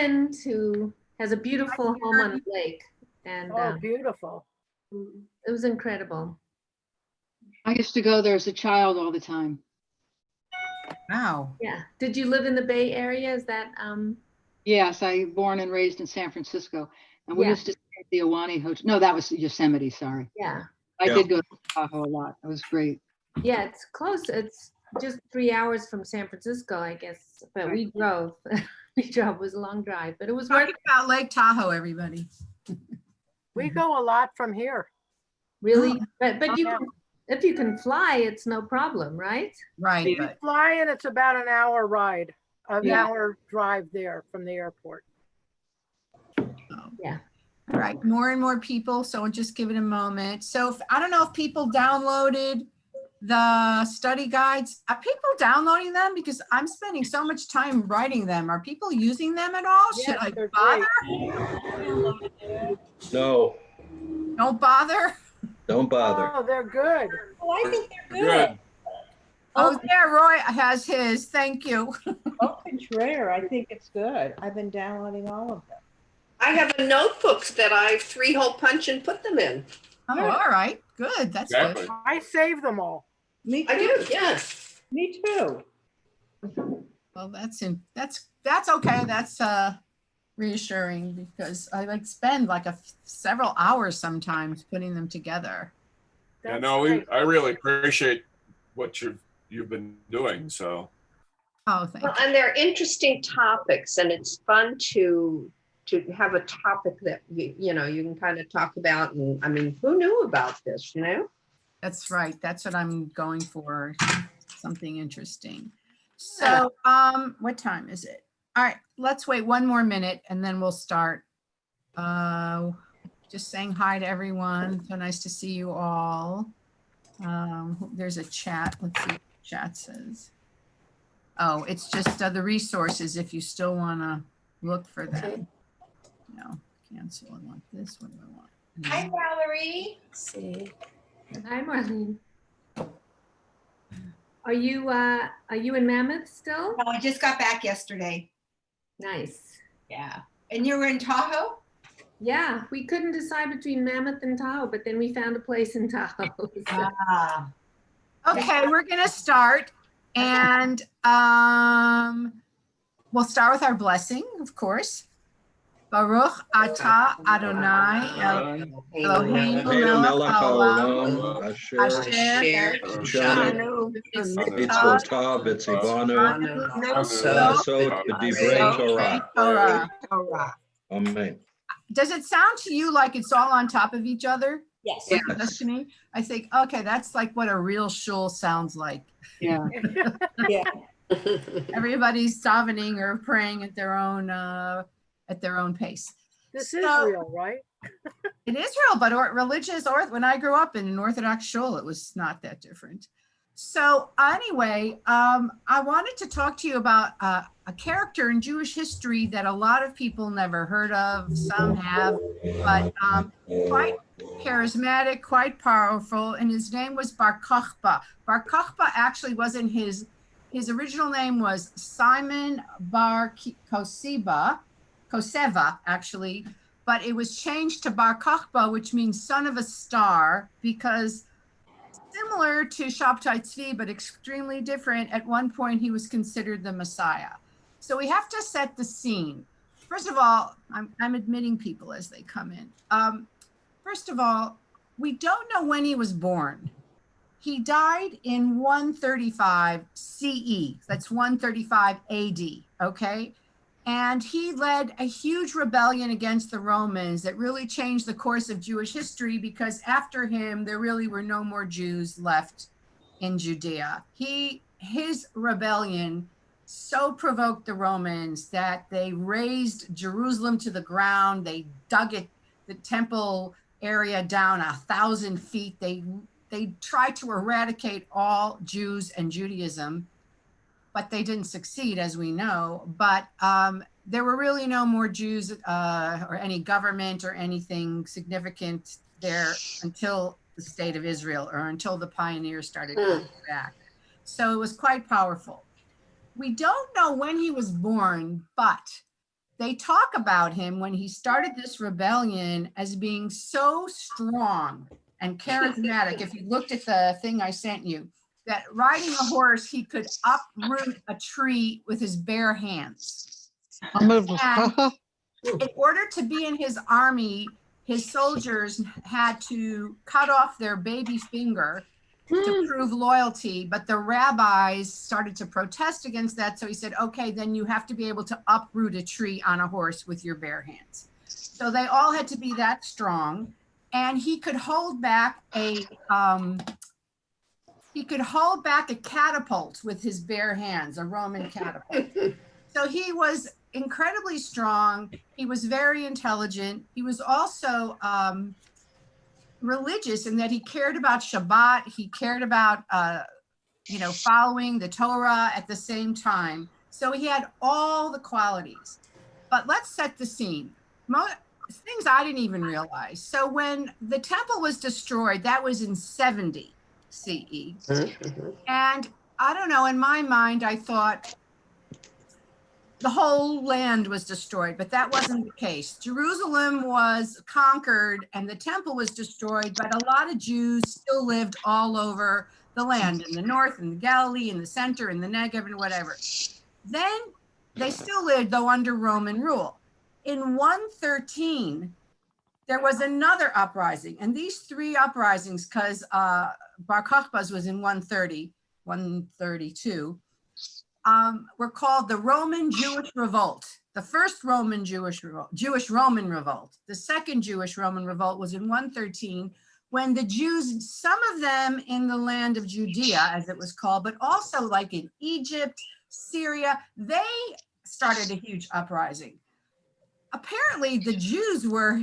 friend who has a beautiful home on the lake, and beautiful. it was incredible. I used to go there as a child all the time. Wow. Yeah. Did you live in the Bay Area? Is that Yes, I born and raised in San Francisco, and we Yeah. used to stay at the Ahwahnee Hotel. No, that was Yosemite. Sorry, Yeah. I did go to Tahoe a lot. It was great. Yeah, it's close. It's just 3 hours from San Francisco, I guess. But we drove. We drove. It was a long drive, but it was worth Talking about Lake Tahoe, everybody. We go a lot from here. really. Oh. But you can, if you can fly, it's no problem, right? Right. You But fly and it's about an hour ride, an Yeah. hour drive there from the airport. Yeah. all right, more and more people. So we'll just give it a moment. So I don't know if people downloaded the study guides. Are people downloading them? Because I'm spending so much time writing them. Are people using them at all? Should Yes, I they're bother? No, Don't bother. don't bother. Oh, they're good. Oh, I think they're good. Oh, there, Roy has his. Thank you. Oh, contraire, I think it's good. I've been downloading all of them. I have a notebook that I 3-hole punch and put them in. Oh, all right. Good. That's Exactly. good. I save them all. Me too. I do, yes. Me too. Well, that's okay. That's reassuring because I like spend like several hours sometimes putting them together. Yeah, That's no, great. I really appreciate what you've been doing. So Oh, thank Well, you. and they're interesting topics, and it's fun to have a topic that you know you can kind of talk about. And I mean, who knew about this? You know. That's right. That's what I'm going for. Something interesting. So, what time is it? All right, let's wait one more minute and then we'll start. Just saying hi to everyone. So nice to see you all. There's a chat. Let's see what the chat says. Oh, it's just the resources if you still want to look for them. No, cancel. I want this. What do I want? Hi, Valerie. Let's see. Hi, Marlene. Are you in Mammoth still? No, I just got back yesterday. Nice. Yeah. And you were in Tahoe? Yeah, we couldn't decide between Mammoth and Tahoe, but then we found a place in Tahoe. So, Ah. Okay, we're gonna start and we'll start with our blessing, of course. Baruch atah Adonai Eloheinu melech haolam Asher asher Shanu mitzvot Mitzvotah V'tzivanu Lasot B'divrei Torah. Torah. Amen. Does it sound to you like it's all on top of each other? Yes. Yes. Destiny? I think, okay, that's like what a real shul sounds like. Yeah. Yeah. Everybody's davening or praying at their own pace. This is So- real, right? It is real, but when I grew up in an Orthodox shul, it was not that different. So anyway, I wanted to talk to you about a character in Jewish history that a lot of people never heard of. Some have, but quite charismatic, quite powerful. And his name was Bar Kokhba. Bar Kokhba actually wasn't his original name was Simon Bar Kokhba, actually, but it was changed to Bar Kokhba, which means son of a star, because similar to Shabtai Tzvi, but extremely different, at one point he was considered the Messiah. So we have to set the scene. First of all, I'm admitting people as they come in. First of all, we don't know when he was born. He died in 135 CE, that's 135 AD, okay? And he led a huge rebellion against the Romans that really changed the course of Jewish history, because after him, there really were no more Jews left in Judea. His rebellion so provoked the Romans that they razed Jerusalem to the ground. They dug the temple area down 1,000 feet. They tried to eradicate all Jews and Judaism, but they didn't succeed, as we know. But there were really no more Jews or any government or anything significant there until the state of Israel, or until the pioneers started coming back. So it was quite powerful. We don't know when he was born, but they talk about him when he started this rebellion as being so strong and charismatic. If you looked at the thing I sent you, that riding a horse, he could uproot a tree with his bare hands. And in order to be in his army, his soldiers had to cut off their baby finger to prove loyalty, but the rabbis started to protest against that. So he said, okay, then you have to be able to uproot a tree on a horse with your bare hands. So they all had to be that strong. And he could hold back a catapult with his bare hands, a Roman catapult. So he was incredibly strong. He was very intelligent. He was also religious in that he cared about Shabbat. He cared about, following the Torah at the same time. So he had all the qualities. But let's set the scene. Things I didn't even realize. So when the temple was destroyed, that was in 70 CE. And I don't know, in my mind, I thought the whole land was destroyed, but that wasn't the case. Jerusalem was conquered and the temple was destroyed, but a lot of Jews still lived all over the land, in the north, in the Galilee, in the center, in the Negev, and whatever. Then they still lived, though, under Roman rule. In 113, there was another uprising, and these three uprisings, because Bar Kokhba's was in 130, 132, were called the Roman Jewish Revolt. The first Roman Jewish Roman Revolt. The second Jewish Roman Revolt was in 113, when the Jews, some of them in the land of Judea, as it was called, but also like in Egypt, Syria, they started a huge uprising. Apparently, the Jews were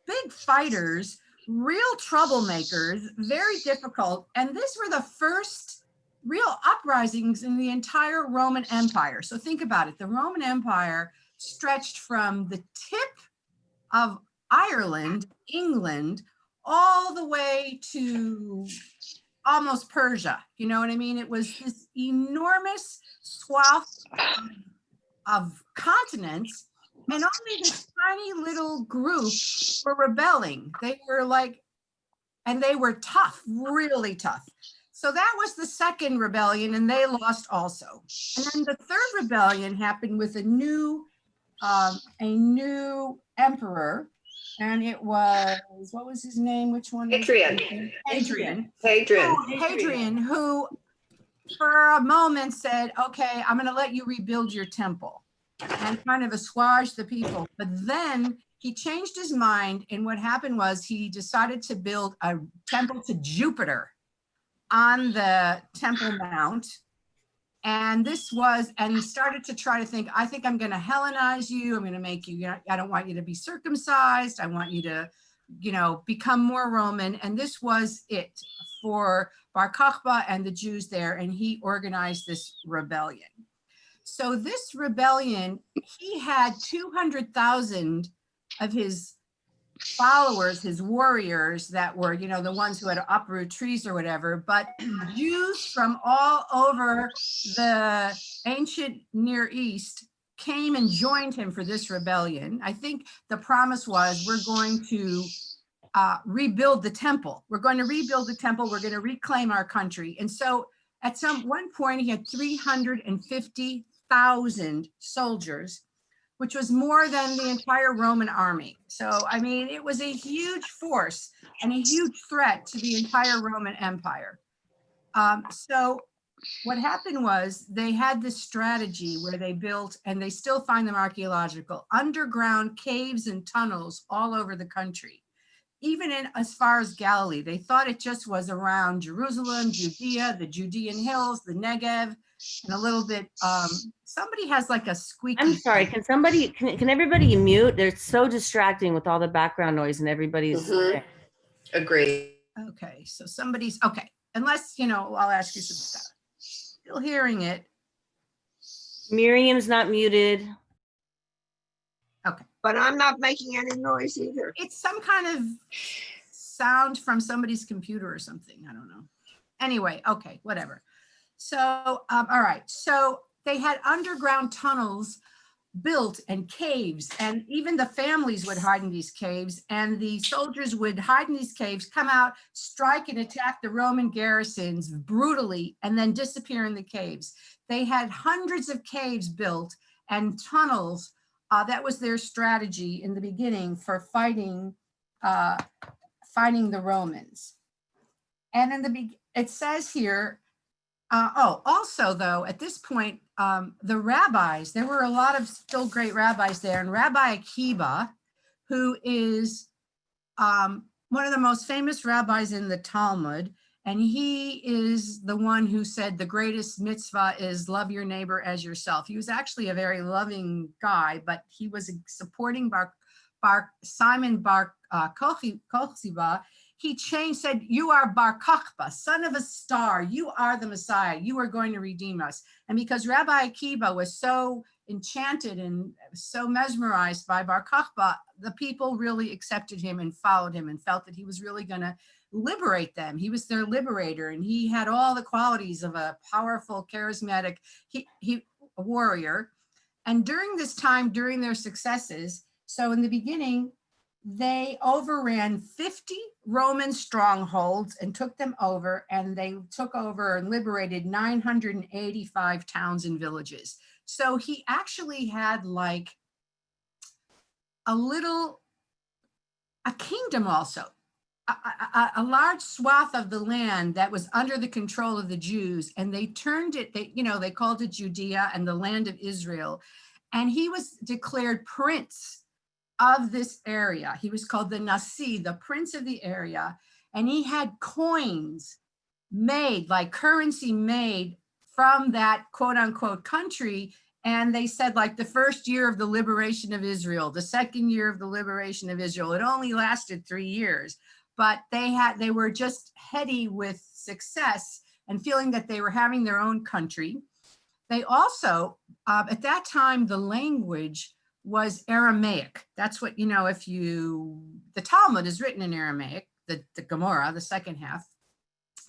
big fighters, real troublemakers, very difficult, and these were the first real uprisings in the entire Roman Empire. So think about it. The Roman Empire stretched from the tip of Ireland, England, all the way to almost Persia. You know what I mean? It was this enormous swath of continents, and only this tiny little group were rebelling. They were tough, really tough. So that was the second rebellion, and they lost also. And then the third rebellion happened with a new emperor, and it was, what was his name? Which one? Hadrian, who for a moment said, okay, I'm going to let you rebuild your temple, and kind of assuage the people. But then he changed his mind, and what happened was he decided to build a temple to Jupiter on the Temple Mount. And and started to try to think, I think I'm going to Hellenize you. I'm going to make you, I don't want you to be circumcised. I want you to, become more Roman. And this was it for Bar Kokhba and the Jews there. And he organized this rebellion. So this rebellion, he had 200,000 of his followers, his warriors that were, the ones who had to uproot trees or whatever, but Jews from all over the ancient Near East came and joined him for this rebellion. I think the promise was, we're going to rebuild the temple. We're going to rebuild the temple. We're going to reclaim our country. And so at one point he had 350,000 soldiers, which was more than the entire Roman army. So, I mean, it was a huge force and a huge threat to the entire Roman Empire. So what happened was they had this strategy where they built, and they still find them archaeological, underground caves and tunnels all over the country. Even as far as Galilee, they thought it just was around Jerusalem, Judea, the Judean hills, the Negev, and a little bit, somebody has like a squeaky. I'm sorry, can everybody mute? They're so distracting with all the background noise and everybody's. Agree. Okay, so somebody's, okay, unless, I'll ask you some stuff. Still hearing it. Miriam's not muted. Okay. But I'm not making any noise either. It's some kind of sound from somebody's computer or something. I don't know. Anyway, okay, whatever. So, all right. So they had underground tunnels built and caves, and even the families would hide in these caves, and the soldiers would hide in these caves, come out, strike and attack the Roman garrisons brutally, and then disappear in the caves. They had hundreds of caves built and tunnels. That was their strategy in the beginning for fighting the Romans. And it says here, also though, at this point, the rabbis, there were a lot of still great rabbis there, and Rabbi Akiba, who is one of the most famous rabbis in the Talmud, and he is the one who said the greatest mitzvah is love your neighbor as yourself. He was actually a very loving guy, but he was supporting Shimon Bar Kokhba. He said, you are Bar Kokhba, son of a star. You are the Messiah. You are going to redeem us. And because Rabbi Akiba was so enchanted and so mesmerized by Bar Kokhba, the people really accepted him and followed him and felt that he was really going to liberate them. He was their liberator, and he had all the qualities of a powerful, charismatic warrior. And during this time, during their successes, so in the beginning, they overran 50 Roman strongholds and took them over, and they took over and liberated 985 towns and villages. So he actually had like a kingdom also, a large swath of the land that was under the control of the Jews, and they turned it, they called it Judea and the land of Israel. And he was declared prince of this area. He was called the Nasi, the prince of the area. And he had coins made, like currency made from that quote unquote country. And they said like the first year of the liberation of Israel, the second year of the liberation of Israel, it only lasted 3 years, but they were just heady with success and feeling that they were having their own country. They also, at that time, the language was Aramaic. That's what, the Talmud is written in Aramaic, the Gemara, the second half.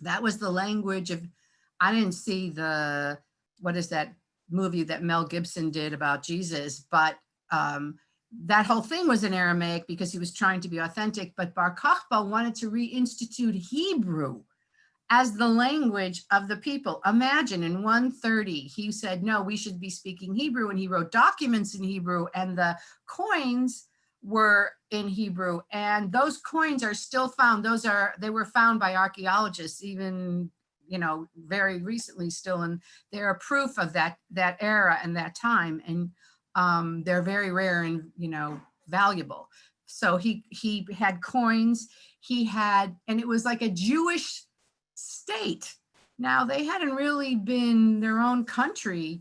That was the language of, I didn't see what is that movie that Mel Gibson did about Jesus, but that whole thing was in Aramaic because he was trying to be authentic, but Bar Kokhba wanted to reinstitute Hebrew as the language of the people. Imagine in 130, he said, no, we should be speaking Hebrew, and he wrote documents in Hebrew, and the coins were in Hebrew, and those coins are still found. They were found by archaeologists even, very recently still, and they're a proof of that era and that time, and they're very rare and, valuable. So he had coins, and it was like a Jewish state. Now, they hadn't really been their own country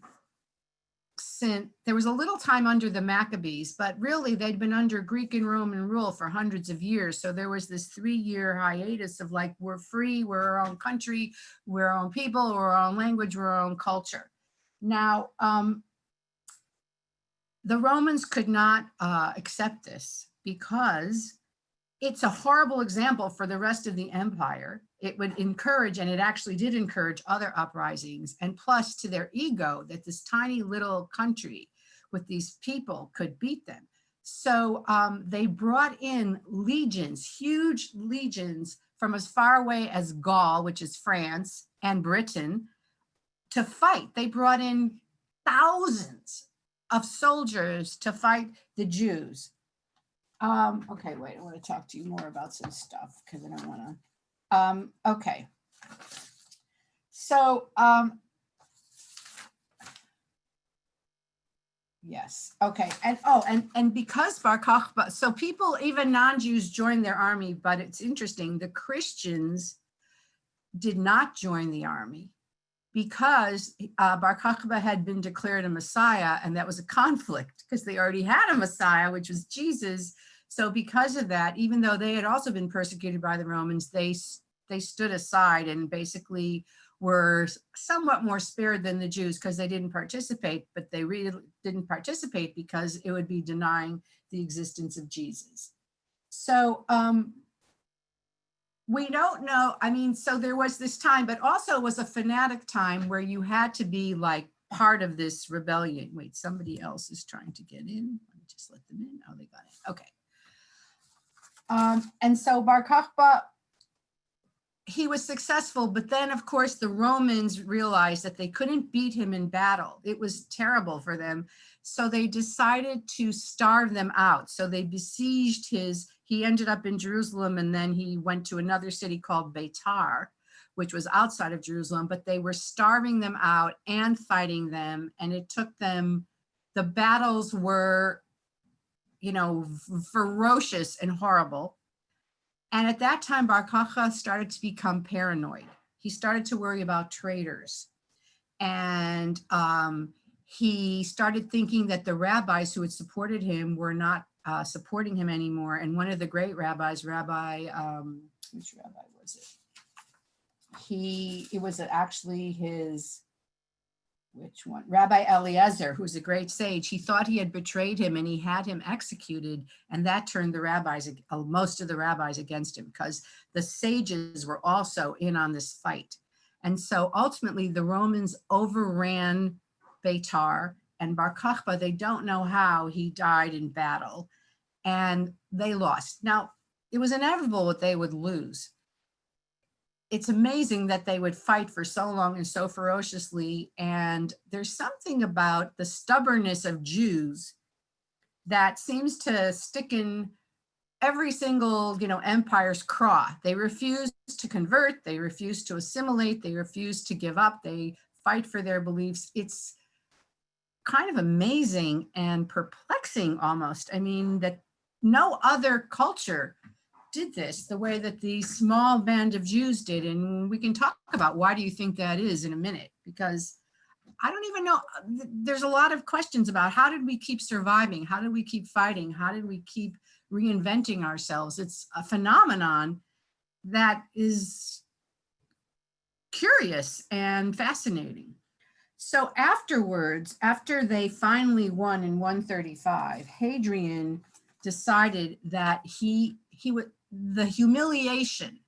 since there was a little time under the Maccabees, but really they'd been under Greek and Roman rule for hundreds of years. So there was this 3-year hiatus of like, we're free, we're our own country, we're our own people, we're our own language, we're our own culture. Now, the Romans could not accept this because it's a horrible example for the rest of the empire. It would encourage, and it actually did encourage, other uprisings, and plus to their ego that this tiny little country with these people could beat them. So they brought in legions, huge legions from as far away as Gaul, which is France, and Britain, to fight. They brought in thousands of soldiers to fight the Jews. Okay, wait, I want to talk to you more about some stuff because I don't want to. Okay. So, yes, okay. And because Bar Kokhba, so people, even non-Jews, joined their army, but it's interesting, the Christians did not join the army because Bar Kokhba had been declared a Messiah, and that was a conflict because they already had a Messiah, which was Jesus. So because of that, even though they had also been persecuted by the Romans, they stood aside and basically were somewhat more spared than the Jews because they didn't participate, but they really didn't participate because it would be denying the existence of Jesus. So we don't know, so there was this time, but also it was a fanatic time where you had to be like part of this rebellion. Wait, somebody else is trying to get in. Let me just let them in. Oh, they got it. Okay. And so Bar Kokhba, he was successful, but then of course the Romans realized that they couldn't beat him in battle. It was terrible for them. So they decided to starve them out. So they besieged he ended up in Jerusalem, and then he went to another city called Beitar, which was outside of Jerusalem, but they were starving them out and fighting them. And it took them, the battles were, ferocious and horrible. And at that time, Bar Kokhba started to become paranoid. He started to worry about traitors. And he started thinking that the rabbis who had supported him were not supporting him anymore. And one of the great rabbis, which rabbi was it? It was actually his, which one? Rabbi Eliezer, who's a great sage. He thought he had betrayed him and he had him executed. And that turned the rabbis, most of the rabbis against him, because the sages were also in on this fight. And so ultimately the Romans overran Beitar, and Bar Kokhba, they don't know how he died in battle, and they lost. Now, it was inevitable that they would lose. It's amazing that they would fight for so long and so ferociously. And there's something about the stubbornness of Jews that seems to stick in every single, empire's craw. They refuse to convert. They refuse to assimilate. They refuse to give up. They fight for their beliefs. It's kind of amazing and perplexing almost. I mean, that no other culture did this the way that the small band of Jews did. And we can talk about why do you think that is in a minute, because I don't even know. There's a lot of questions about how did we keep surviving? How did we keep fighting? How did we keep reinventing ourselves? It's a phenomenon that is curious and fascinating. So afterwards, after they finally won in 135, Hadrian decided that he would, the humiliation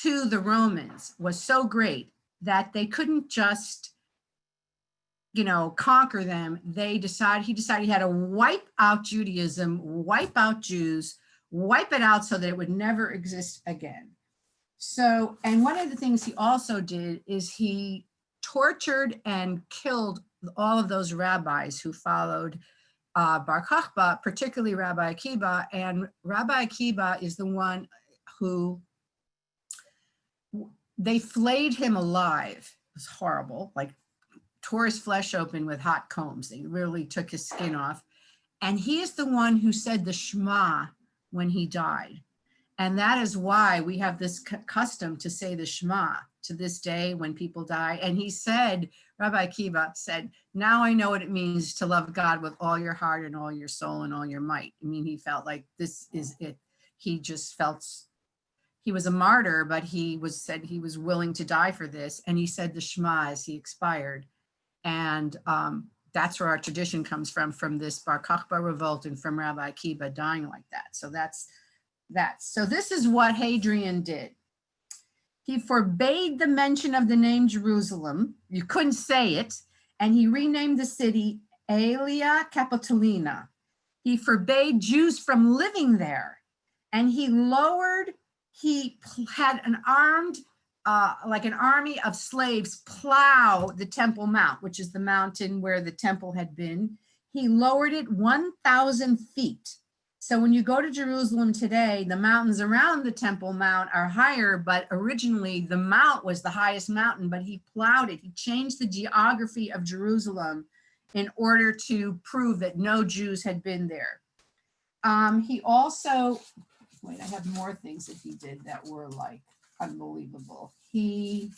to the Romans was so great that they couldn't just, conquer them. He decided he had to wipe out Judaism, wipe out Jews, wipe it out so that it would never exist again. So, and one of the things he also did is he tortured and killed all of those rabbis who followed Bar Kokhba, particularly Rabbi Akiba. And Rabbi Akiba is the one who, they flayed him alive. It was horrible, like tore his flesh open with hot combs. They literally took his skin off. And he is the one who said the Shema when he died. And that is why we have this custom to say the Shema to this day when people die. And he said, Rabbi Akiba said, now I know what it means to love God with all your heart and all your soul and all your might. I mean, he felt like this is it. He just felt, he was a martyr, but said he was willing to die for this. And he said the Shema as he expired. And that's where our tradition comes from this Bar Kokhba revolt and from Rabbi Akiba dying like that. So so this is what Hadrian did. He forbade the mention of the name Jerusalem. You couldn't say it. And he renamed the city Aelia Capitolina. He forbade Jews from living there. And he had an armed, like an army of slaves plow the Temple Mount, which is the mountain where the temple had been. He lowered it 1,000 feet. So when you go to Jerusalem today, the mountains around the Temple Mount are higher, but originally the mount was the highest mountain, but he plowed it. He changed the geography of Jerusalem in order to prove that no Jews had been there. He also, wait, I have more things that he did that were like unbelievable. He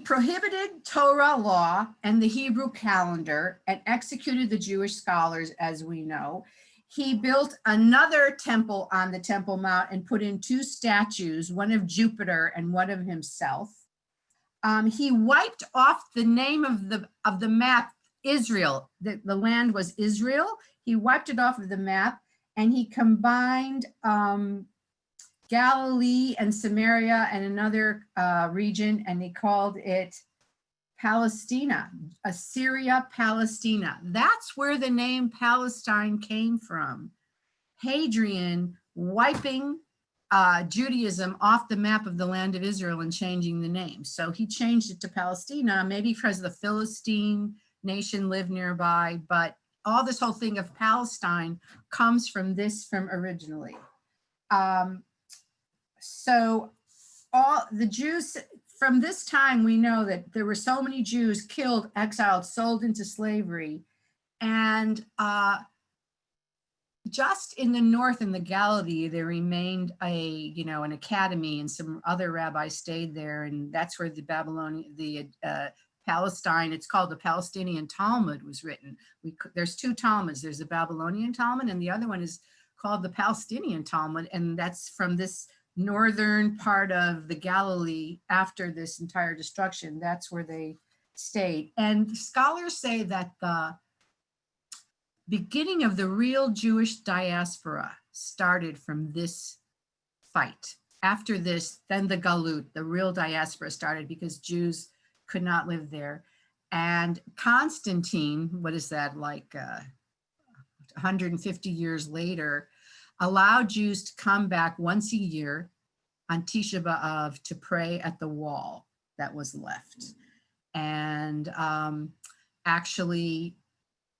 prohibited Torah law and the Hebrew calendar and executed the Jewish scholars, as we know. He built another temple on the Temple Mount and put in 2 statues, one of Jupiter and one of himself. He wiped off the name of the map, Israel. The land was Israel. He wiped it off of the map, and he combined Galilee and Samaria and another region, and they called it Palestina, Assyria, Palestina. That's where the name Palestine came from. Hadrian wiping Judaism off the map of the land of Israel and changing the name. So he changed it to Palestina, maybe because the Philistine nation lived nearby, but all this whole thing of Palestine comes from originally. So all the Jews, from this time, we know that there were so many Jews killed, exiled, sold into slavery. And just in the north, in the Galilee, there remained an academy, and some other rabbis stayed there. And that's where Palestine, it's called the Palestinian Talmud, was written. There's two Talmuds. There's the Babylonian Talmud, and the other one is called the Palestinian Talmud. And that's from this northern part of the Galilee after this entire destruction. That's where they stayed. And scholars say that the beginning of the real Jewish diaspora started from this fight. After this, then the Galut, the real diaspora, started because Jews could not live there. And Constantine, what is that, like 150 years later, allowed Jews to come back once a year on Tisha B'Av to pray at the wall that was left. And actually,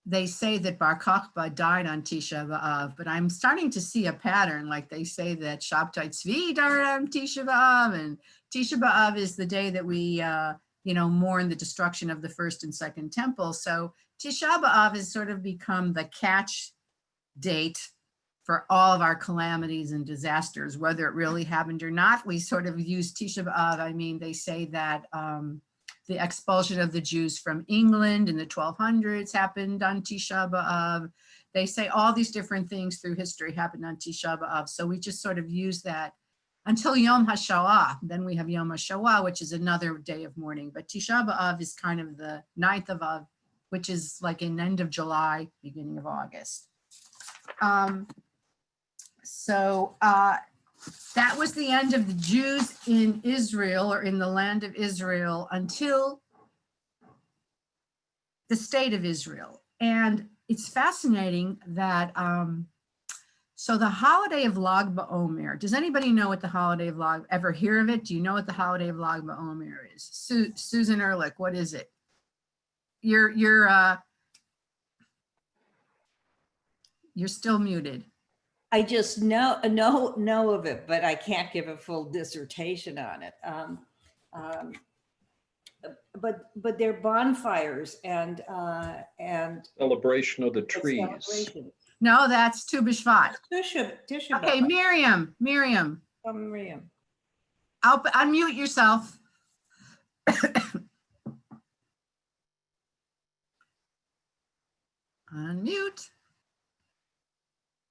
they say that Bar Kokhba died on Tisha B'Av, but I'm starting to see a pattern. Like they say that Shabtai Tzvi died on Tisha B'Av, and Tisha B'Av is the day that we mourn the destruction of the first and second temple. So Tisha B'Av has sort of become the catch date for all of our calamities and disasters, whether it really happened or not. We sort of use Tisha B'Av. I mean, they say that the expulsion of the Jews from England in the 1200s happened on Tisha B'Av. They say all these different things through history happened on Tisha B'Av. So we just sort of use that until Yom HaShoah. Then we have Yom HaShoah, which is another day of mourning. But Tisha B'Av is kind of the 9th of Av, which is like an end of July, beginning of August. That was the end of the Jews in Israel, or in the land of Israel, until the state of Israel. And it's fascinating that, so the holiday of Lag BaOmer, does anybody know what the holiday of ever hear of it? Do you know what the holiday of Lag BaOmer is? Susan Ehrlich, what is it? You're still muted. I just know of it, but I can't give a full dissertation on it. But they're bonfires and celebration of the trees. No, that's Tu B'Shvat. Tisha Okay, Miriam. Oh, Miriam. I'll unmute yourself. Unmute.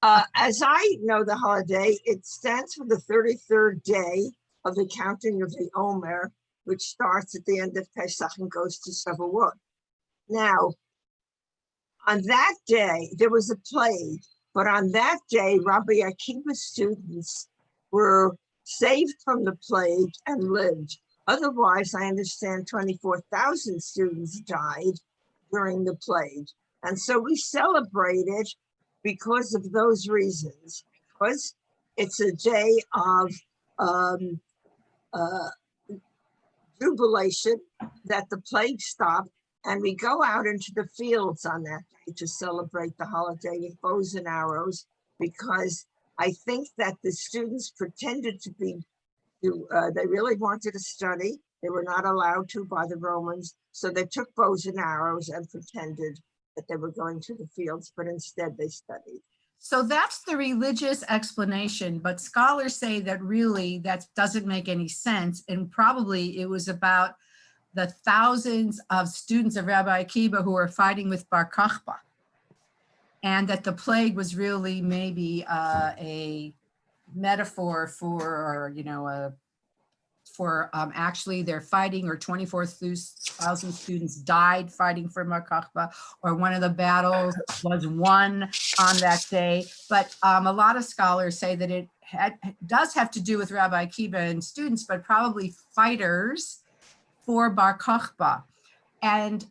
As I know the holiday, it stands for the 33rd day of the counting of the Omer, which starts at the end of Pesach and goes to Shavuot. Now, on that day, there was a plague, but on that day, Rabbi Akiva's students were saved from the plague and lived. Otherwise, I understand 24,000 students died during the plague. And so we celebrated because of those reasons, because it's a day of jubilation that the plague stopped, and we go out into the fields on that day to celebrate the holiday with bows and arrows, because I think that the students pretended they really wanted to study. They were not allowed to by the Romans, so they took bows and arrows and pretended that they were going to the fields, but instead they studied. So that's the religious explanation, but scholars say that really that doesn't make any sense. And probably it was about the thousands of students of Rabbi Akiva who were fighting with Bar Kokhba. And that the plague was really maybe a metaphor for, actually they're fighting, or 24,000 students died fighting for Bar Kokhba, or one of the battles was won on that day. But a lot of scholars say that it does have to do with Rabbi Akiva and students, but probably fighters for Bar Kokhba. And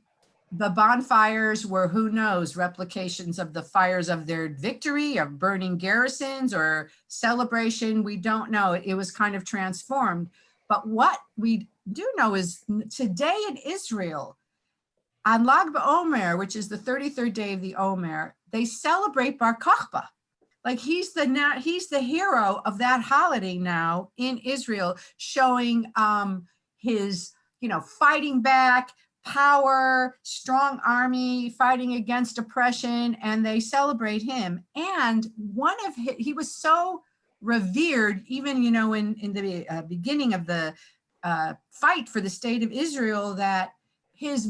the bonfires were, who knows, replications of the fires of their victory, of burning garrisons or celebration. We don't know. It was kind of transformed. But what we do know is today in Israel, on Lag BaOmer, which is the 33rd day of the Omer, they celebrate Bar Kokhba. Like he's the hero of that holiday now in Israel, showing his, fighting back, power, strong army, fighting against oppression, and they celebrate him. And he was so revered, even, in the beginning of the fight for the state of Israel, that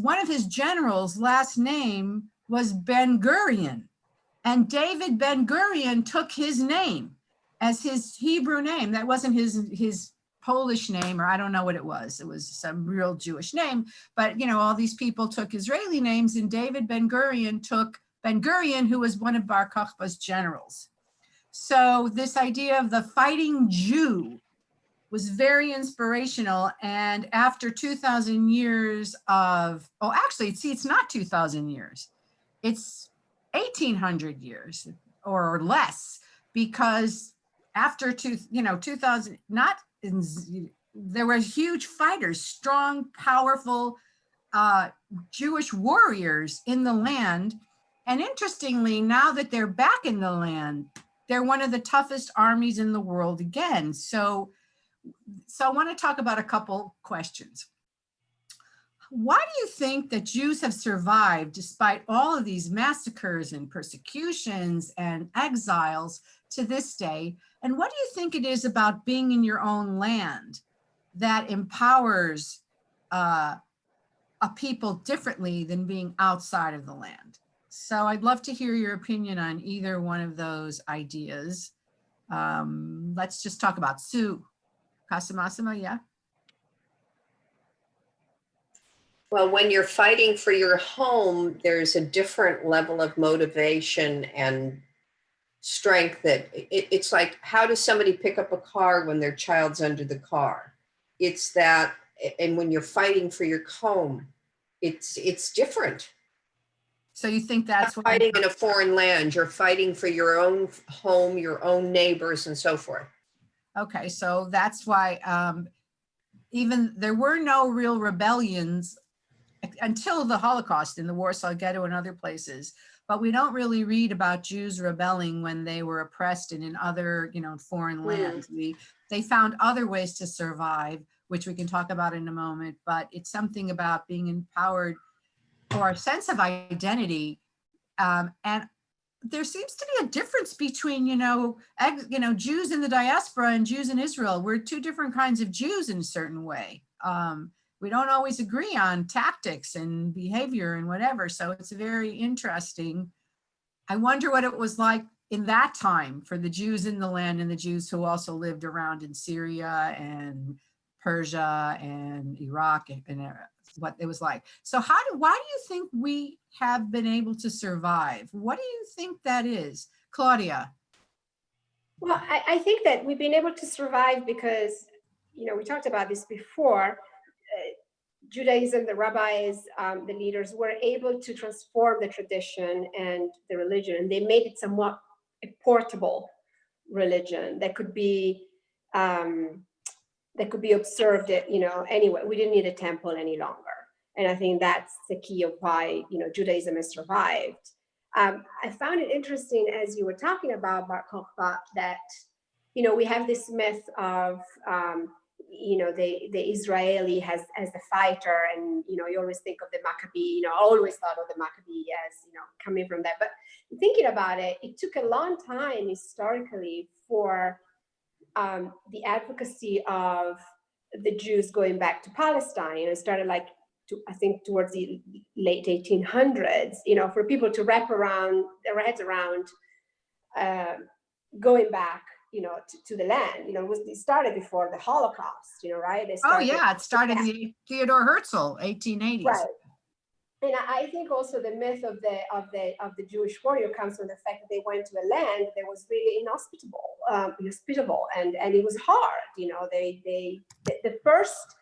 one of his generals' last name was Ben Gurion. And David Ben Gurion took his name as his Hebrew name. That wasn't his Polish name, or I don't know what it was. It was some real Jewish name. But, all these people took Israeli names, and David Ben Gurion took Ben Gurion, who was one of Bar Kokhba's generals. So this idea of the fighting Jew was very inspirational. And after 2,000 years it's not 2,000 years. It's 1,800 years or less, because after 2000, there were huge fighters, strong, powerful Jewish warriors in the land. And interestingly, now that they're back in the land, they're one of the toughest armies in the world again. So I want to talk about a couple questions. Why do you think that Jews have survived despite all of these massacres and persecutions and exiles to this day? And what do you think it is about being in your own land that empowers a people differently than being outside of the land? So I'd love to hear your opinion on either one of those ideas. Let's just talk about Sue. Kasamasama, yeah? Well, when you're fighting for your home, there's a different level of motivation and strength that it's like, how does somebody pick up a car when their child's under the car? It's that, and when you're fighting for your home, it's different. So you think that's what fighting in a foreign land, you're fighting for your own home, your own neighbors, and so forth. Okay, so that's why even there were no real rebellions until the Holocaust in the Warsaw Ghetto and other places, but we don't really read about Jews rebelling when they were oppressed and in other, foreign lands. They found other ways to survive, which we can talk about in a moment, but it's something about being empowered for a sense of identity. And there seems to be a difference between, Jews in the diaspora and Jews in Israel. We're two different kinds of Jews in a certain way. We don't always agree on tactics and behavior and whatever. So it's very interesting. I wonder what it was like in that time for the Jews in the land and the Jews who also lived around in Syria and Persia and Iraq and what it was like. So why do you think we have been able to survive? What do you think that is? Claudia? Well, I think that we've been able to survive because, we talked about this before, Judaism, the rabbis, the leaders were able to transform the tradition and the religion, and they made it somewhat a portable religion that could be observed anyway. We didn't need a temple any longer. And I think that's the key of why, Judaism has survived. I found it interesting as you were talking about Bar Kokhba that, we have this myth of, the Israeli as the fighter, and, you always think of the Maccabee, I always thought of the Maccabee as, coming from that. But thinking about it, it took a long time historically for the advocacy of the Jews going back to Palestine. It started I think towards the late 1800s, for people to wrap their heads around going back, to the land. It started before the Holocaust, right? It started with Theodore Herzl, 1880s. Right. And I think also the myth of the Jewish warrior comes from the fact that they went to a land that was really inhospitable, and it was hard. You know, the first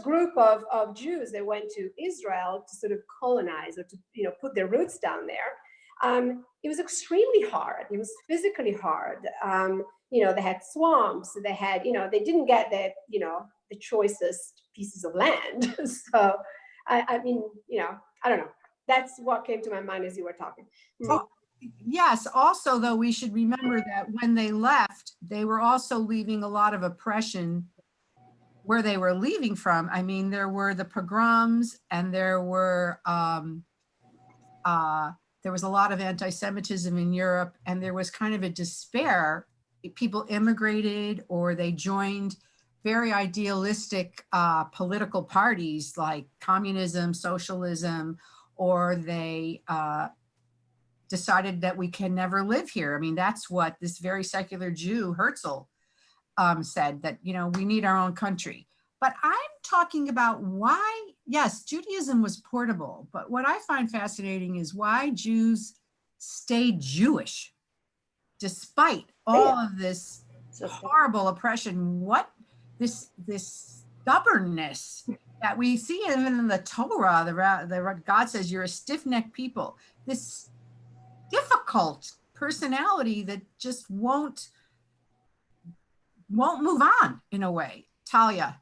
group of Jews that went to Israel to sort of colonize or to put their roots down there. It was extremely hard. It was physically hard. They had swamps. They had they didn't get the choicest pieces of land. So. I mean, I don't know. That's what came to my mind as you were talking. Well, yes. Also, though, we should remember that when they left, they were also leaving a lot of oppression where they were leaving from. I mean, there were the pogroms, and there was a lot of anti-Semitism in Europe, and there was kind of a despair. People immigrated or they joined very idealistic political parties like communism, socialism, or they decided that we can never live here. I mean, that's what this very secular Jew, Herzl, said, that, we need our own country. But I'm talking about why, yes, Judaism was portable, but what I find fascinating is why Jews stayed Jewish despite all of this horrible oppression. What this stubbornness that we see even in the Torah, the God says you're a stiff-necked people, this difficult personality that just won't move on in a way. Talia.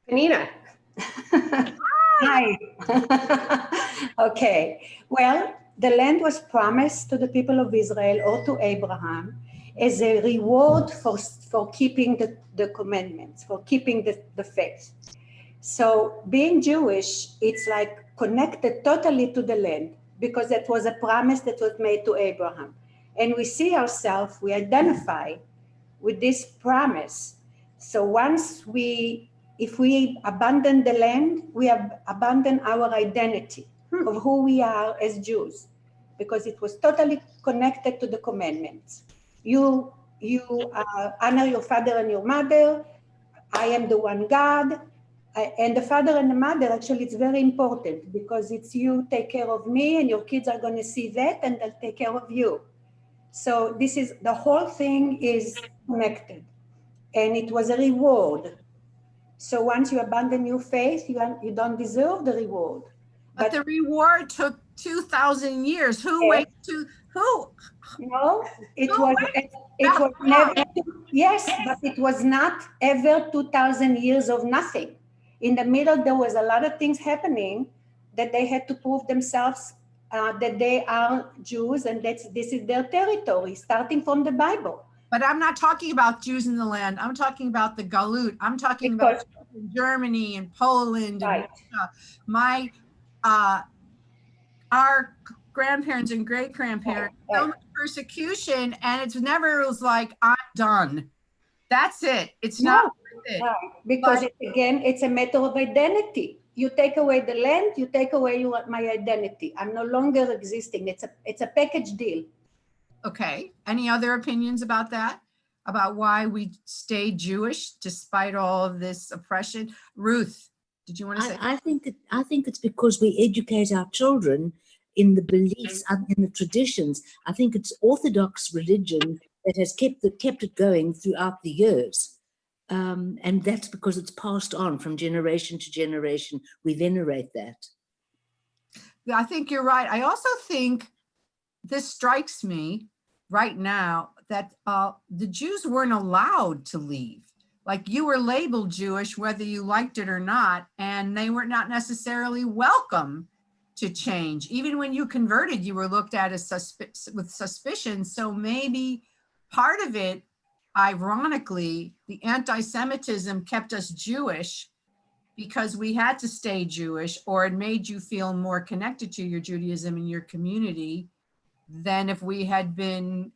Anina. Hi. Okay. Well, the land was promised to the people of Israel or to Abraham as a reward for keeping the commandments, for keeping the faith. So being Jewish, it's like connected totally to the land because that was a promise that was made to Abraham. And we see ourselves, we identify with this promise. So if we abandon the land, we have abandoned our identity of who we are as Jews, because it was totally connected to the commandments. You honor your father and your mother. I am the one God. And the father and the mother, actually, it's very important because it's you take care of me and your kids are going to see that and they'll take care of you. So the whole thing is connected, and it was a reward. So once you abandon your faith, you don't deserve the reward. But the reward took 2,000 years. Who? No, it was never. Yes, but it was not ever 2,000 years of nothing. In the middle, there was a lot of things happening that they had to prove themselves that they are Jews and this is their territory, starting from the Bible. But I'm not talking about Jews in the land. I'm talking about the Galut. I'm talking about Germany and Poland. Right. And our grandparents and great-grandparents, so much persecution, and it was like, I'm done. That's it. It's not worth it. Right. Because it's a matter of identity. You take away the land, you take away my identity. I'm no longer existing. It's a package deal. Okay. Any other opinions about that? About why we stay Jewish despite all of this oppression? Ruth, did you want to say? I think it's because we educate our children in the beliefs and in the traditions. I think it's Orthodox religion that has kept it going throughout the years. And that's because it's passed on from generation to generation. We venerate that. I think you're right. I also think this strikes me right now that the Jews weren't allowed to leave. Like, you were labeled Jewish whether you liked it or not, and they were not necessarily welcome to change. Even when you converted, you were looked at as with suspicion. So maybe part of it, ironically, the anti-Semitism kept us Jewish because we had to stay Jewish, or it made you feel more connected to your Judaism and your community than if we had been,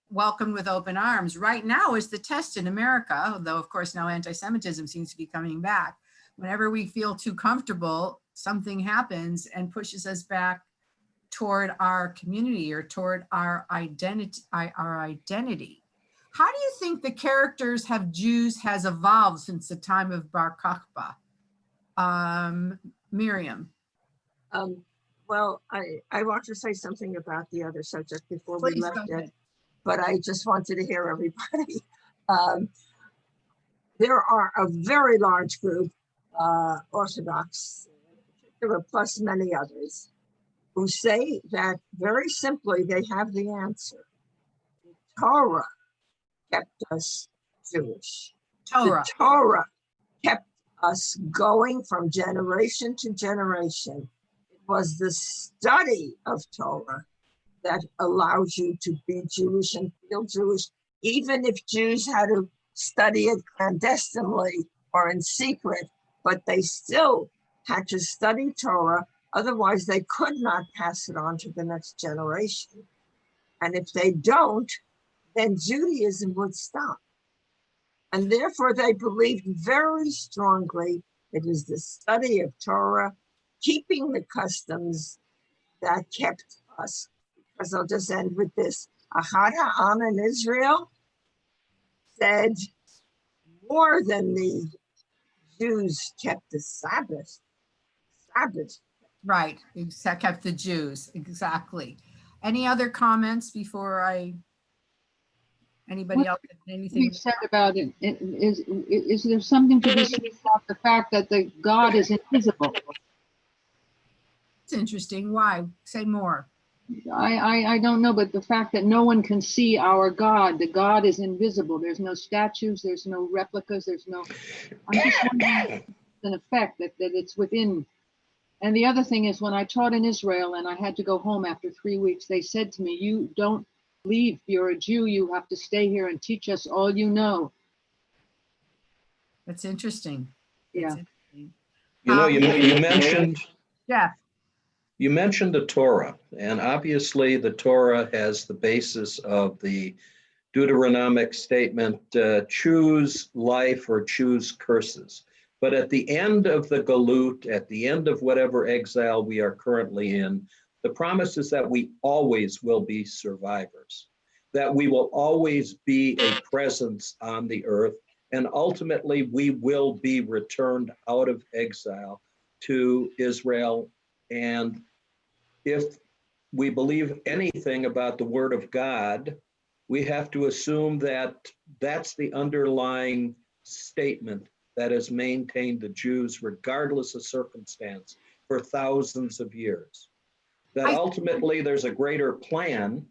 welcomed with open arms. Right now is the test in America, although of course now anti-Semitism seems to be coming back. Whenever we feel too comfortable, something happens and pushes us back toward our community or toward our identity. How do you think the characters of Jews has evolved since the time of Bar Kokhba? Miriam. Well, I want to say something about the other subject before we Please go left it, ahead. but I just wanted to hear everybody. There are a very large group, Orthodox, plus many others, who say that very simply they have the answer. The Torah kept us Jewish. Torah. The Torah kept us going from generation to generation. It was the study of Torah that allows you to be Jewish and feel Jewish, even if Jews had to study it clandestinely or in secret, but they still had to study Torah. Otherwise, they could not pass it on to the next generation. And if they don't, then Judaism would stop. And therefore, they believed very strongly it is the study of Torah, keeping the customs that kept us. Because I'll just end with this. Ahad Ha'am in Israel said more than the Jews kept the Sabbath. Right, kept the Jews, exactly. Any other comments before anybody else, anything? We've said about it, is there something to be said about the fact that the God is invisible? It's interesting. Why? Say more. I don't know, but the fact that no one can see our God, the God is invisible. There's no statues, there's no replicas, there's no, I'm just wondering if it's an effect that it's within. And the other thing is, when I taught in Israel and I had to go home after 3 weeks, they said to me, you don't leave, you're a Jew, you have to stay here and teach us all you know. That's interesting. Yeah. That's interesting. You know, you mentioned, yeah. You mentioned the Torah, and obviously the Torah has the basis of the Deuteronomic statement, choose life or choose curses. But at the end of the Galut, at the end of whatever exile we are currently in, the promise is that we always will be survivors, that we will always be a presence on the earth, and ultimately we will be returned out of exile to Israel. And if we believe anything about the Word of God, we have to assume that that's the underlying statement that has maintained the Jews, regardless of circumstance, for thousands of years. That ultimately there's a greater plan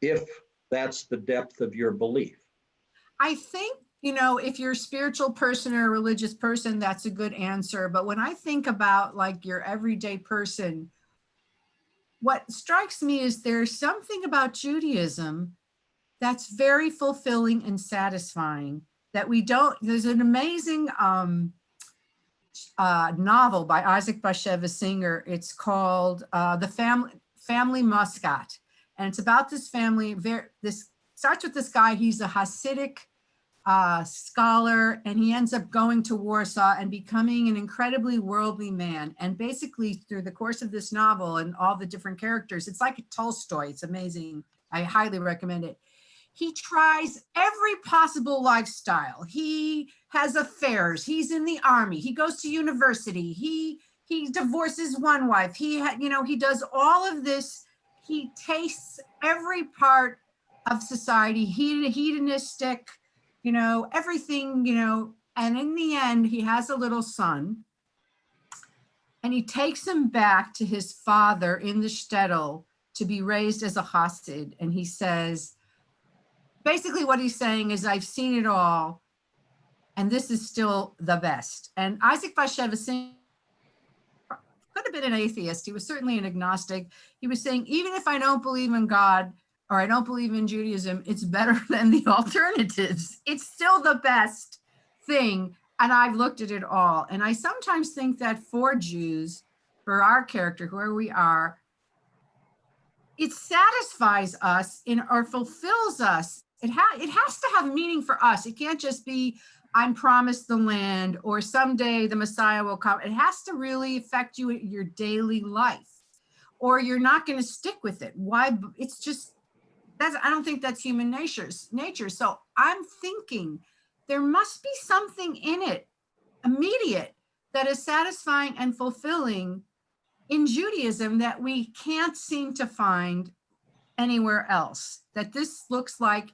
if that's the depth of your belief. I think, if you're a spiritual person or a religious person, that's a good answer. But when I think about like your everyday person, what strikes me is there's something about Judaism that's very fulfilling and satisfying that we don't. There's an amazing novel by Isaac Bashevis Singer. It's called The Family Muscat. And it's about this family. This starts with this guy. He's a Hasidic scholar, and he ends up going to Warsaw and becoming an incredibly worldly man. And basically through the course of this novel and all the different characters, it's like a Tolstoy. It's amazing. I highly recommend it. He tries every possible lifestyle. He has affairs. He's in the army. He goes to university. He divorces one wife. He does all of this. He tastes every part of society, hedonistic, everything, and in the end, he has a little son, and he takes him back to his father in the shtetl to be raised as a Hasid. And he says, basically what he's saying is, I've seen it all, and this is still the best. And Isaac Bashevis Singer could have been an atheist. He was certainly an agnostic. He was saying, even if I don't believe in God, or I don't believe in Judaism, it's better than the alternatives. It's still the best thing. And I've looked at it all. And I sometimes think that for Jews, for our character, whoever we are, it satisfies us or fulfills us. It has to have meaning for us. It can't just be, I'm promised the land, or someday the Messiah will come. It has to really affect you in your daily life, or you're not going to stick with it. Why? It's just, I don't think that's human nature. So I'm thinking there must be something in it, immediate, that is satisfying and fulfilling in Judaism that we can't seem to find anywhere else. That this looks like,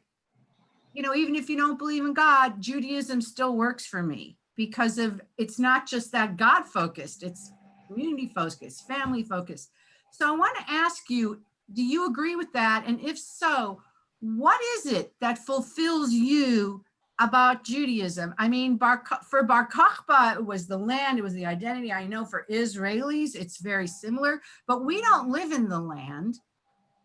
you know, even if you don't believe in God, Judaism still works for me because of, it's not just that God focused, it's community focused, family focused. So I want to ask you, do you agree with that? And if so, what is it that fulfills you about Judaism? I mean, for Bar Kokhba, it was the land, it was the identity. I know for Israelis, it's very similar, but we don't live in the land.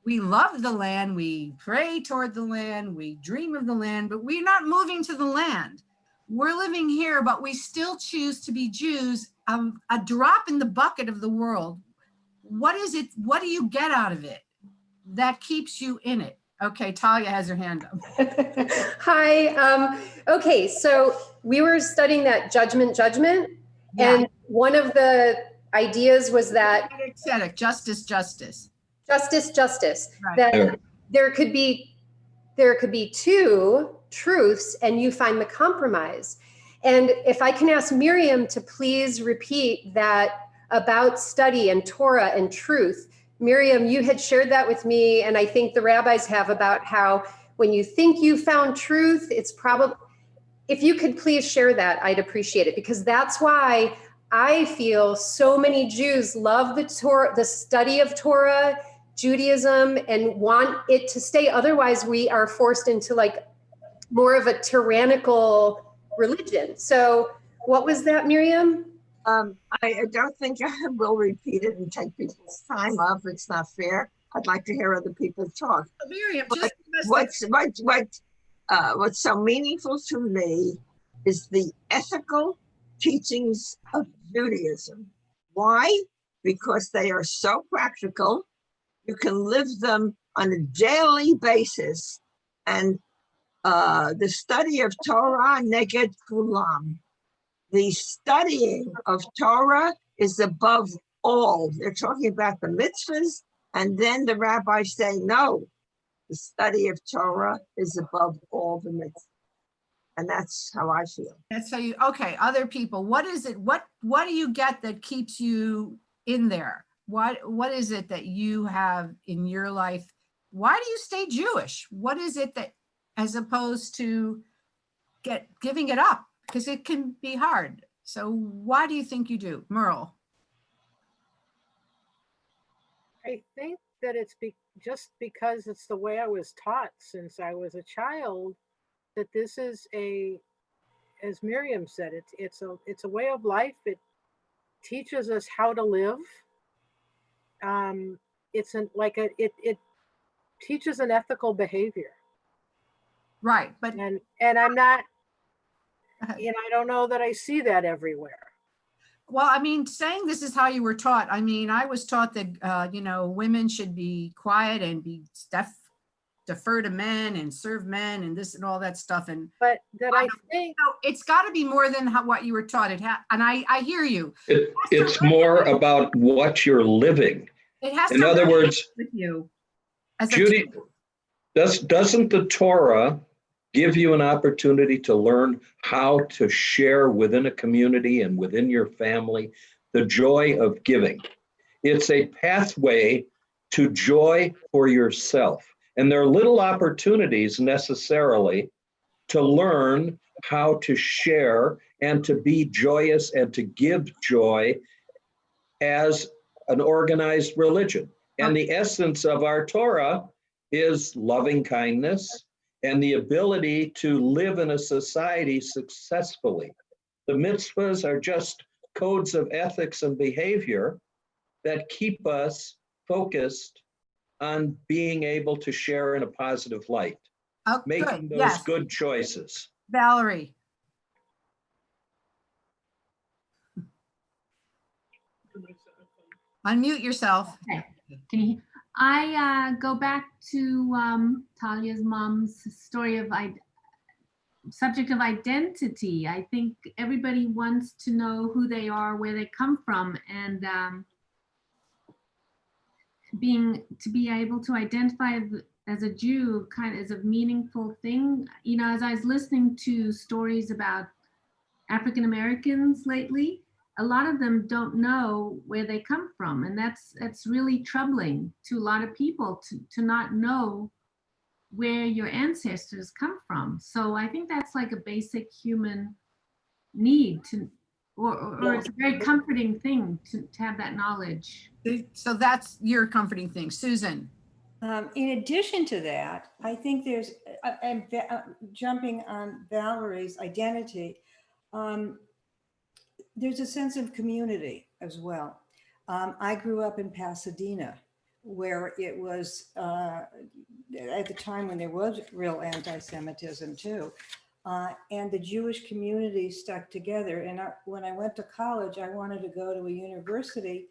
We love the land, we pray toward the land, we dream of the land, but we're not moving to the land. We're living here, but we still choose to be Jews, a drop in the bucket of the world. What is it? What do you get out of it that keeps you in it? Okay, Talia has her hand up. Hi. Okay, so we were studying that judgment, Yeah. and one of the ideas was that justice. Right. Right. That there could be two truths, and you find the compromise. And if I can ask Miriam to please repeat that about study and Torah and truth. Miriam, you had shared that with me, and I think the rabbis have, about how when you think you found truth, it's probably, if you could please share that, I'd appreciate it, because that's why I feel so many Jews love the Torah, the study of Torah, Judaism, and want it to stay. Otherwise, we are forced into like more of a tyrannical religion. So what was that, Miriam? I don't think I will repeat it and take people's time up. It's not fair. I'd like to hear other people talk. Miriam, but what's so meaningful to me is the ethical teachings of Judaism. Why? Because they are so practical. You can live them on a daily basis. And the study of Torah neged kulam. The studying of Torah is above all. They're talking about the mitzvahs, and then the rabbis say, no, the study of Torah is above all the mitzvahs. And that's how I feel. That's how you, okay, other people, what is it? What do you get that keeps you in there? What is it that you have in your life? Why do you stay Jewish? What is it that, as opposed to giving it up? Because it can be hard. So why do you think you do? Merle? I think that it's just because it's the way I was taught since I was a child, that this is as Miriam said, it's a way of life. It teaches us how to live. It teaches an ethical behavior. Right, but and I'm not, I don't know that I see that everywhere. Well, I mean, saying this is how you were taught. I mean, I was taught that, women should be quiet and be defer to men and serve men and this and all that stuff. But that I think it's got to be more than what you were taught. And I hear you. It's more about what you're living. It has in other words, with you. Judy, doesn't the Torah give you an opportunity to learn how to share within a community and within your family the joy of giving? It's a pathway to joy for yourself. And there are little opportunities necessarily to learn how to share and to be joyous and to give joy as an organized religion. And the essence of our Torah is loving kindness and the ability to live in a society successfully. The mitzvahs are just codes of ethics and behavior that keep us focused on being able to share in a positive light, making those good choices. Valerie. Unmute yourself. Okay. Can you? I go back to Talia's mom's story of subject of identity. I think everybody wants to know who they are, where they come from, and to be able to identify as a Jew kind of is a meaningful thing. As I was listening to stories about African Americans lately, a lot of them don't know where they come from. And that's really troubling to a lot of people to not know where your ancestors come from. So I think that's like a basic human need to, or it's a very comforting thing to have that knowledge. So that's your comforting thing. Susan. In addition to that, I think there's, jumping on Valerie's identity, there's a sense of community as well. I grew up in Pasadena, where it was, at the time when there was real anti-Semitism too, and the Jewish community stuck together. And when I went to college, I wanted to go to a university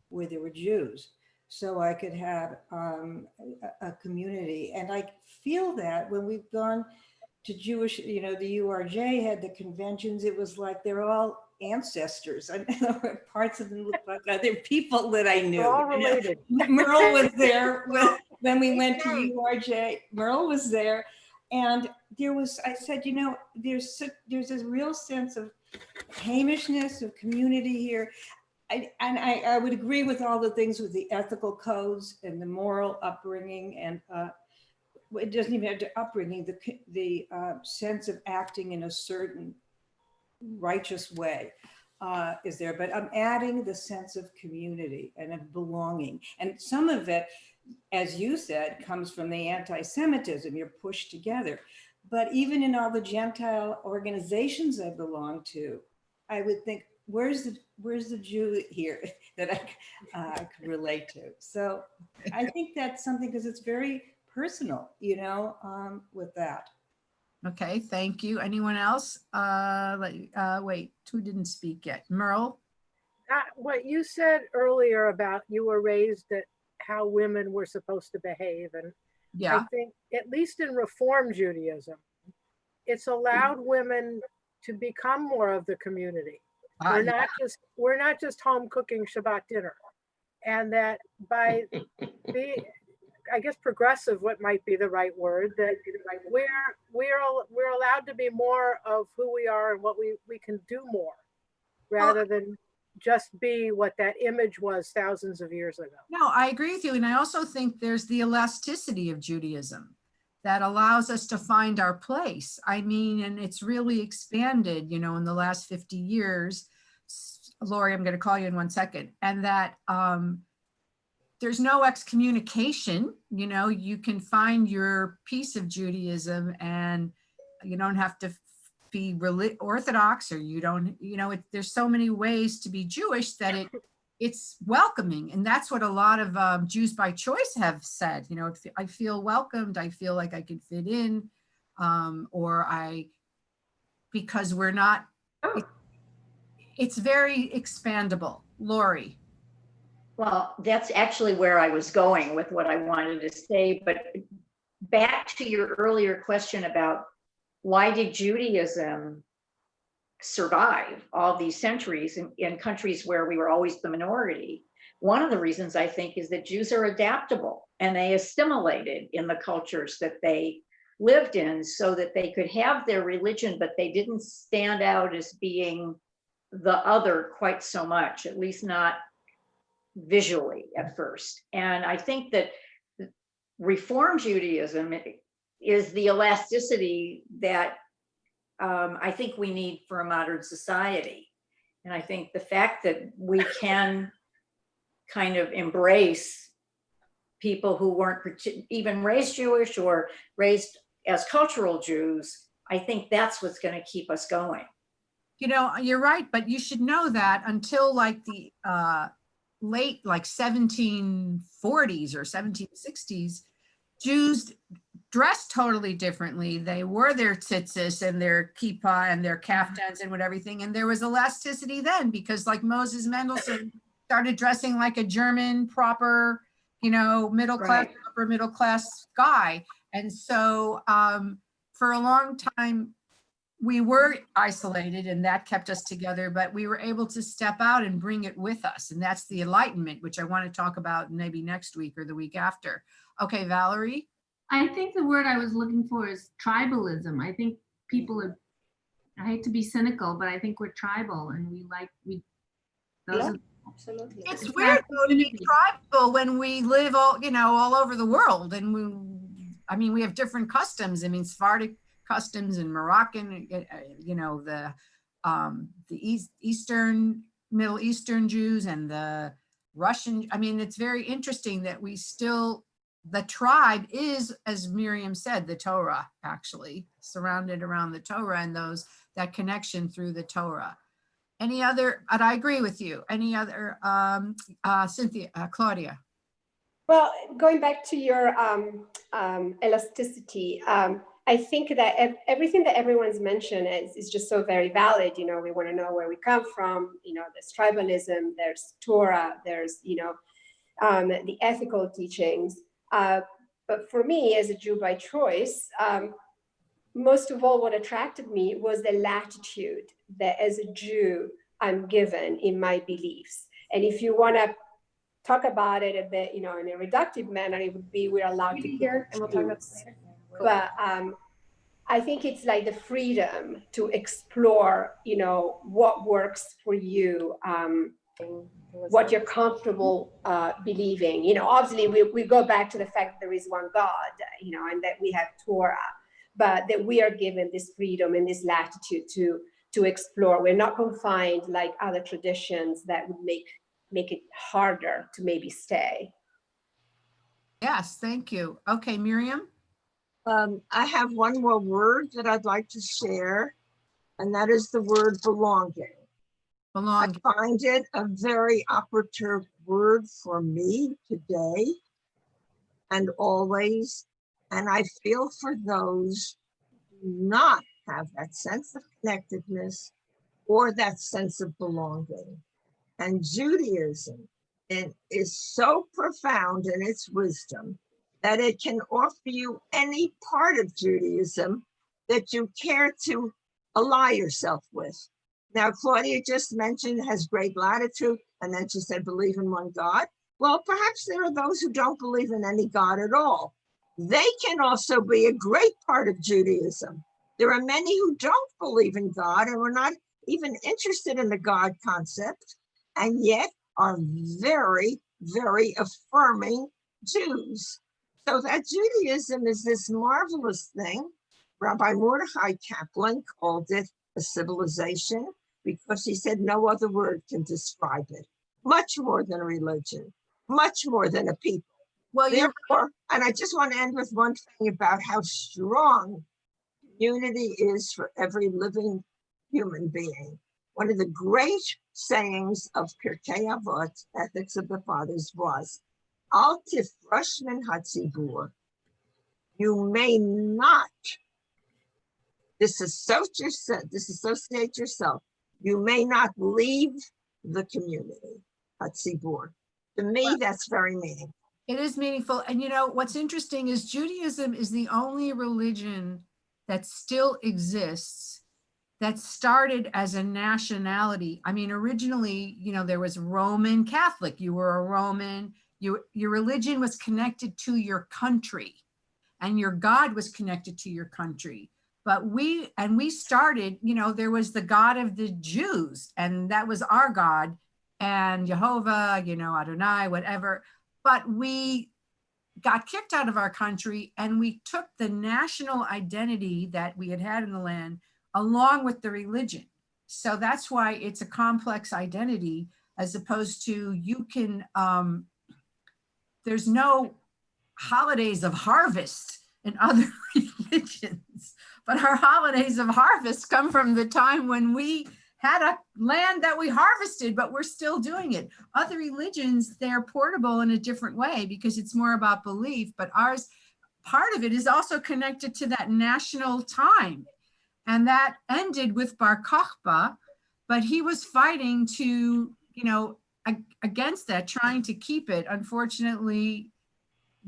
where there were Jews, so I could have a community. And I feel that when we've gone to Jewish, the URJ had the conventions, it was like they're all ancestors. I know parts of them look like other people that I knew. They're all related. Merle was there when we went to URJ. Merle was there. And I said, there's this real sense of Hamishness, of community here. I would agree with all the things with the ethical codes and the moral upbringing, and it doesn't even have to upbringing, the sense of acting in a certain righteous way is there, but I'm adding the sense of community and of belonging. And some of it, as you said, comes from the anti-Semitism, you're pushed together. But even in all the Gentile organizations I belong to, I would think, where's the Jew here that I could relate to? So I think that's something, because it's very personal, with that. Okay, thank you. Anyone else? Wait, who didn't speak yet? Merle? What you said earlier about you were raised at how women were supposed to behave. And yeah. I think, at least in Reform Judaism, it's allowed women to become more of the community. We're not just home cooking Shabbat dinner. And that by the, I guess progressive, what might be the right word, that we're allowed to be more of who we are and what we can do more, rather than just be what that image was thousands of years ago. No, I agree with you. And I also think there's the elasticity of Judaism that allows us to find our place. I mean, and it's really expanded, in the last 50 years. Lori, I'm going to call you in 1 second. And that there's no excommunication, you can find your piece of Judaism, and you don't have to be Orthodox, or you don't, there's so many ways to be Jewish that it's welcoming. And that's what a lot of Jews by choice have said, I feel welcomed, I feel like I can fit in, because we're not, it's very expandable. Lori. Well, that's actually where I was going with what I wanted to say. But back to your earlier question about why did Judaism survive all these centuries in countries where we were always the minority? One of the reasons, I think, is that Jews are adaptable, and they assimilated in the cultures that they lived in, so that they could have their religion, but they didn't stand out as being the other quite so much, at least not visually at first. And I think that Reform Judaism is the elasticity that I think we need for a modern society. And I think the fact that we can kind of embrace people who weren't even raised Jewish or raised as cultural Jews, I think that's what's going to keep us going. You're right, but you should know that until like the late 1740s or 1760s, Jews dressed totally differently. They wore their tzitzis and their kippah and their kaftans and everything. And there was elasticity then, because like Moses Mendelssohn started dressing like a German proper, middle class, upper middle class guy. And so for a long time, we were isolated, and that kept us together, but we were able to step out and bring it with us. And that's the Enlightenment, which I want to talk about maybe next week or the week after. Okay, Valerie? I think the word I was looking for is tribalism. I think people are, I hate to be cynical, but I think we're tribal, and we Those Yeah, are- absolutely. It's It's weird that though to be community. tribal when we live all over the world, and we have different customs. I mean, Sephardic customs and Moroccan, the Eastern, Middle Eastern Jews and the Russian. I mean, it's very interesting that the tribe is, as Miriam said, the Torah, actually surrounded around the Torah and that connection through the Torah. Any other, and I agree with you, any other, Claudia? Well, going back to your elasticity, I think that everything that everyone's mentioned is just so very valid. You know, we want to know where we come from. You know, there's tribalism, there's Torah, there's, the ethical teachings. But for me, as a Jew by choice, most of all, what attracted me was the latitude that as a Jew, I'm given in my beliefs. And if you want to talk about it a bit, in a reductive manner, it would be we're allowed to Here, and we'll talk about this later. but I think it's like the freedom to explore, what works for you, what you're comfortable believing. Obviously we go back to the fact that there is one God, and that we have Torah, but that we are given this freedom and this latitude to explore. We're not confined like other traditions that would make it harder to maybe stay. Yes, thank you. Okay, Miriam? I have one more word that I'd like to share, and that is the word belonging. Belonging. I find it a very operative word for me today and always, and I feel for those who do not have that sense of connectedness or that sense of belonging. And Judaism is so profound in its wisdom that it can offer you any part of Judaism that you care to ally yourself with. Now, Claudia just mentioned has great latitude, and then she said, believe in one God. Well, perhaps there are those who don't believe in any God at all. They can also be a great part of Judaism. There are many who don't believe in God and are not even interested in the God concept, and yet are very, very affirming Jews. So that Judaism is this marvelous thing. Rabbi Mordechai Kaplan called it a civilization because he said no other word can describe it. Much more than a religion, much more than a people. Well, therefore, and I just want to end with one thing about how strong unity is for every living human being. One of the great sayings of Pirkei Avot, Ethics of the Fathers, was, Al tifrosh min hatzibur. You may not disassociate yourself. You may not leave the community, hatzibur. To me, that's very meaningful. It is meaningful. And what's interesting is Judaism is the only religion that still exists that started as a nationality. I mean, originally, there was Roman Catholic. You were a Roman. Your religion was connected to your country, and your God was connected to your country. But we started, there was the God of the Jews, and that was our God, and Jehovah, Adonai, whatever. But we got kicked out of our country, and we took the national identity that we had in the land along with the religion. So that's why it's a complex identity, as opposed to there's no holidays of harvest in other religions, but our holidays of harvest come from the time when we had a land that we harvested, but we're still doing it. Other religions, they're portable in a different way because it's more about belief, but ours, part of it is also connected to that national time. And that ended with Bar Kokhba, but he was fighting to, against that, trying to keep it. Unfortunately,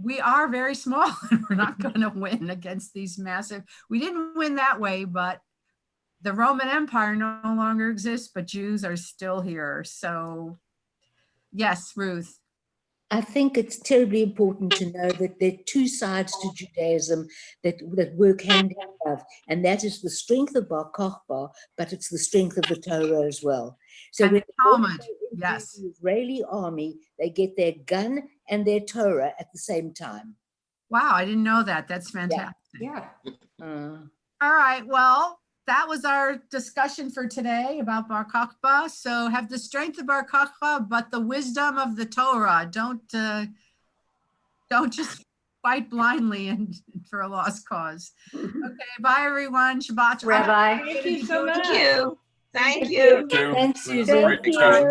we are very small and we're not going to win against these massive, we didn't win that way, but the Roman Empire no longer exists, but Jews are still here. So yes, Ruth. I think it's terribly important to know that there are two sides to Judaism that work hand in glove, and that is the strength of Bar Kokhba, but it's the strength of the Torah as well. So and when Talmud. Yes. The Israeli army, they get their gun and their Torah at the same time. Wow, I didn't know that. That's fantastic. Yeah. All right. Well, that was our discussion for today about Bar Kokhba. So have the strength of Bar Kokhba, but the wisdom of the Torah. Don't just fight blindly and for a lost cause. Okay. Bye, everyone. Shabbat shalom. Rabbi. Thank you so much. Thank you. Thank you. Thank you. Thanks, It was a Susan. great discussion.